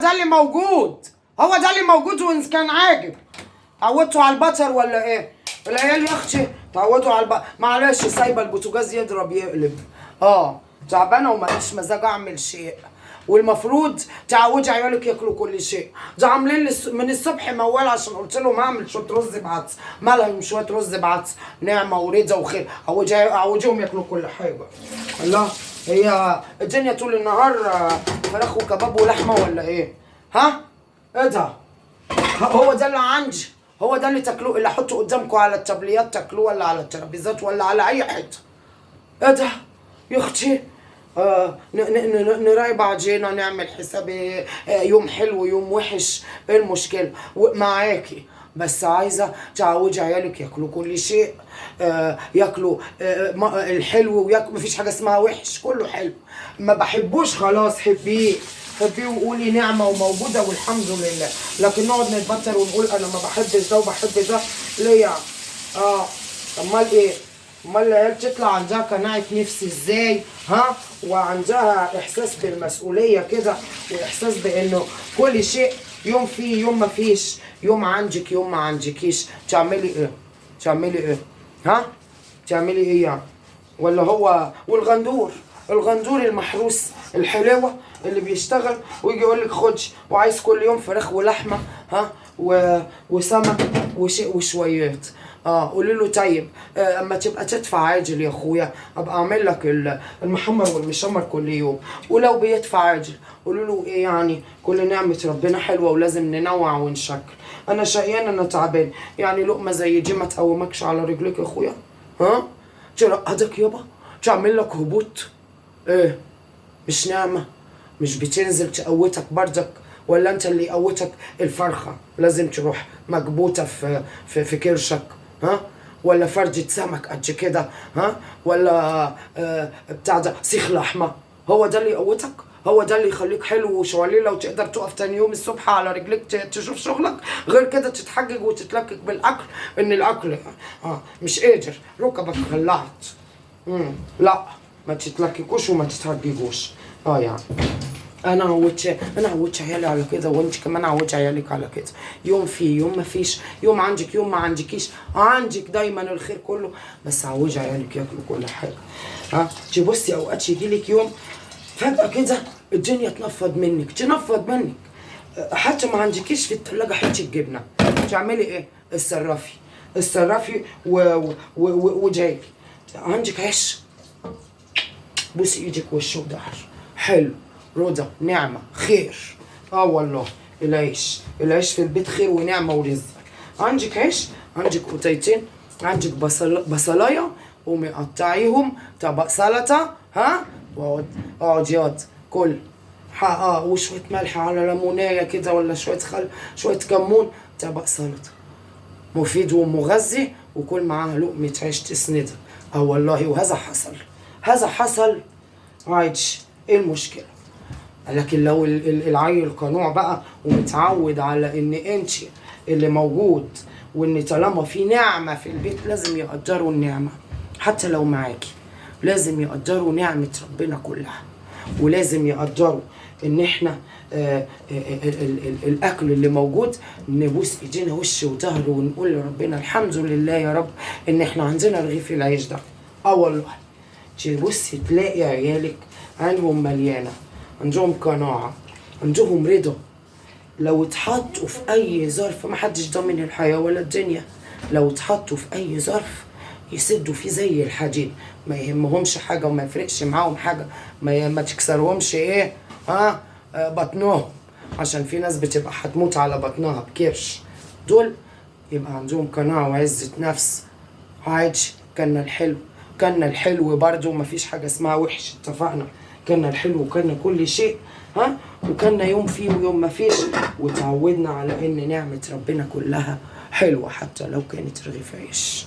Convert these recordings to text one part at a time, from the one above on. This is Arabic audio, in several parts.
ده اللي موجود، هو ده اللي موجود. وإن كان عاجب تعودتوا على البتر ولا ايه؟ العيال يا اختي تعودوا على البتر. معلش سايبه البوتاجاز يضرب يقلب. تعبانه وماليش مزاج اعمل شيء. والمفروض تعودي عيالك ياكلوا كل شيء. ده عاملين لي من الصبح موال عشان قلت لهم هعمل شويه رز بعدس. مالهم شويه رز بعدس نعمه ورضا وخير. عوديهم ياكلوا كل حاجه. الله، هي الدنيا طول النهار فراخ وكباب ولحمه ولا ايه؟ ها؟ ايه ده؟ هو ده اللي عندي، هو ده اللي تاكلوه، اللي احطه قدامكم على التابليات تاكلوه ولا على الترابيزات ولا على اي حته. ايه ده يا اختي؟ نراعي بعضينا، نعمل حساب يوم حلو يوم وحش. ايه المشكله؟ معاكي، بس عايزه تعودي عيالك ياكلوا كل شيء. ياكلوا الحلو وياكلوا، مفيش حاجه اسمها وحش، كله حلو. ما بحبوش خلاص حبيه، حبيه وقولي نعمه وموجوده والحمد لله. لكن نقعد نتبتر ونقول انا ما بحبش ده وبحب ده ليه يعني؟ امال ايه؟ امال العيال تطلع عندها قناعه نفس ازاي؟ وعندها احساس بالمسؤوليه كده، واحساس بانه كل شيء يوم فيه يوم ما فيش، يوم عندك يوم ما عندكيش. تعملي ايه؟ تعملي ايه؟ تعملي ايه يعني؟ ولا هو والغندور، الغندور المحروس الحلوه اللي بيشتغل ويجي يقول لك خدش وعايز كل يوم فراخ ولحمه وسمك وشويات. قولي له طيب اما تبقى تدفع عاجل يا اخويا ابقى اعمل لك المحمر والمشمر كل يوم. ولو بيدفع عاجل قولوا له ايه يعني؟ كل نعمه ربنا حلوه ولازم ننوع ونشكل. انا شقيان، انا تعبان، يعني لقمه زي دي ما تقومكش على رجلك يا اخويا؟ ترقدك يابا؟ تعمل لك هبوط؟ ايه مش نعمه؟ مش بتنزل تقوتك بردك؟ ولا انت اللي يقوتك الفرخه لازم تروح مكبوته في كرشك؟ ولا فرجة سمك قد كده؟ ولا بتاع ده سيخ لحمه؟ هو ده اللي يقوتك؟ هو ده اللي يخليك حلو وشواليله وتقدر تقف تاني يوم الصبح على رجليك تشوف شغلك؟ غير كده تتحجج وتتلكك بالاكل ان الاكل مش قادر، ركبك خلعت. لا ما تتلككوش وما تتحججوش. يعني انا عودت عيالي على كده، وانت كمان عودت عيالك على كده. يوم فيه يوم ما فيش، يوم عندك يوم ما عندكيش، عندك دايما الخير كله، بس عودي عيالك ياكلوا كل حاجه. تبصي اوقات يجيلك يوم فجاه كده الدنيا تنفض منك، حتى ما عندكيش في الثلاجه حته جبنه. تعملي ايه؟ الصرافي وجايلي عندك عيش، بوسي ايدك وشه وظهر حلو، رضا نعمه خير. والله العيش في البيت خير ونعمه ورزق. عندك عيش، عندك قطيتين، عندك بصلايه ومقطعيهم طبق سلطه. واقعد ياض كل وشويه ملح على ليمونيه كده ولا شويه خل شويه كمون، طبق سلطه مفيد ومغذي، وكل معاها لقمه عيش تسندها. والله وهذا حصل عايش. ايه المشكله؟ لكن لو العيل قنوع بقى ومتعود على ان انت اللي موجود، وان طالما في نعمه في البيت لازم يقدروا النعمه، حتى لو معاكي لازم يقدروا نعمه ربنا كلها، ولازم يقدروا ان احنا الاكل اللي موجود نبوس ايدينا وش وظهر ونقول لربنا الحمد لله يا رب ان احنا عندنا رغيف العيش ده. والله تبصي تلاقي عيالك عينهم مليانه، عندهم قناعه، عندهم رضا. لو اتحطوا في اي ظرف، ما حدش ضامن الحياه ولا الدنيا، لو اتحطوا في اي ظرف يسدوا فيه زي الحديد، ما يهمهمش حاجه وما يفرقش معاهم حاجه، ما تكسرهمش ايه بطنهم، عشان في ناس بتبقى هتموت على بطنها بكرش. دول يبقى عندهم قناعه وعزه نفس. عادي، كنا الحلو برضه، مفيش حاجه اسمها وحش، اتفقنا؟ كنا الحلو وكنا كل شيء، وكنا يوم فيه ويوم ما فيش، وتعودنا على ان نعمه ربنا كلها حلوه حتى لو كانت رغيف عيش.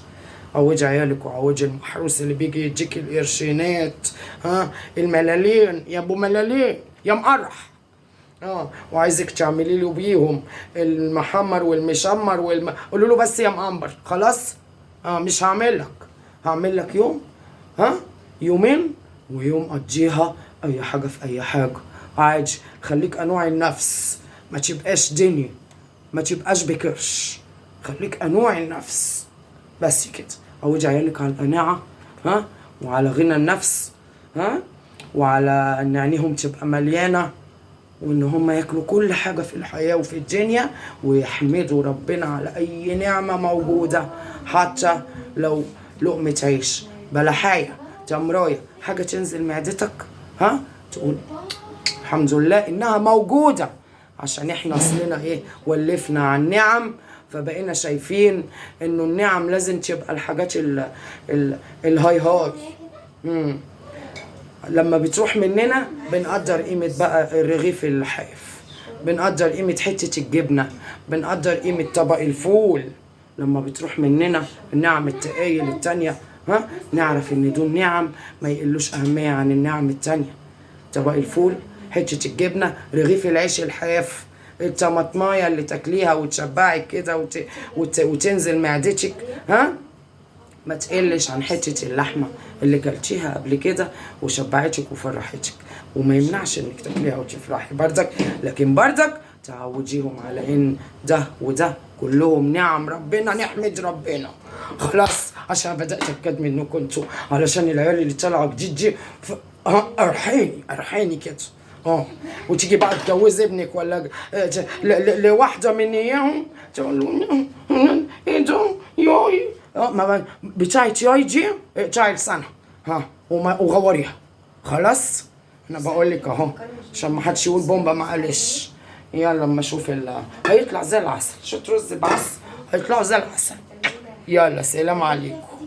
عوج عيالك وعوج المحروس اللي بيجي يديك القرشينات، الملالين، يا ابو ملالين يا مقرح، وعايزك تعملي له بيهم المحمر والمشمر قولوا له بس يا مقنبر خلاص. مش هعمل لك يوم، يومين، ويوم قضيها اي حاجه في اي حاجه. عادي. خليك قنوع النفس، ما تبقاش دنيا، ما تبقاش بكرش، خليك قنوع النفس بس كده. عودي عيالك على القناعة، ها، وعلى غنى النفس، ها، وعلى ان عينيهم تبقى مليانة، وان هم ياكلوا كل حاجة في الحياة وفي الدنيا، ويحمدوا ربنا على اي نعمة موجودة، حتى لو لقمة عيش، بلحاية، تمراية، حاجة تنزل معدتك، ها، تقول الحمد لله انها موجودة، عشان احنا اصلنا ايه، ولفنا عن النعم، فبقينا شايفين انه النعم لازم تبقى الحاجات الهاي هاي. لما بتروح مننا بنقدر قيمة بقى الرغيف الحاف، بنقدر قيمة حتة الجبنة، بنقدر قيمة طبق الفول. لما بتروح مننا النعم التقايل التانية، ها، نعرف ان دول نعم ما يقلوش اهمية عن النعم التانية. طبق الفول، حتة الجبنة، رغيف العيش الحاف، الطماطمايه اللي تاكليها وتشبعك كده وتنزل معدتك، ها، ما تقلش عن حتة اللحمة اللي كلتيها قبل كده وشبعتك وفرحتك. وما يمنعش انك تاكليها وتفرحي بردك، لكن بردك تعوديهم على ان ده وده كلهم نعم ربنا، نحمد ربنا. خلاص، عشان بدأت اتأكد منكم انتوا، علشان العيال اللي طالعه جديد دي ارحيني كده. وتيجي بقى تجوز ابنك ولا لواحدة من اياهم، تقول له ايه ده ياي، بتاعت ياي دي اقطعي لسانها، وغوريها. خلاص، انا بقول لك اهو عشان ما حدش يقول بومبا، معلش. يلا اما اشوف هيطلع زي العسل، شوت رز بعسل هيطلعوا زي العسل. يلا سلام عليكم.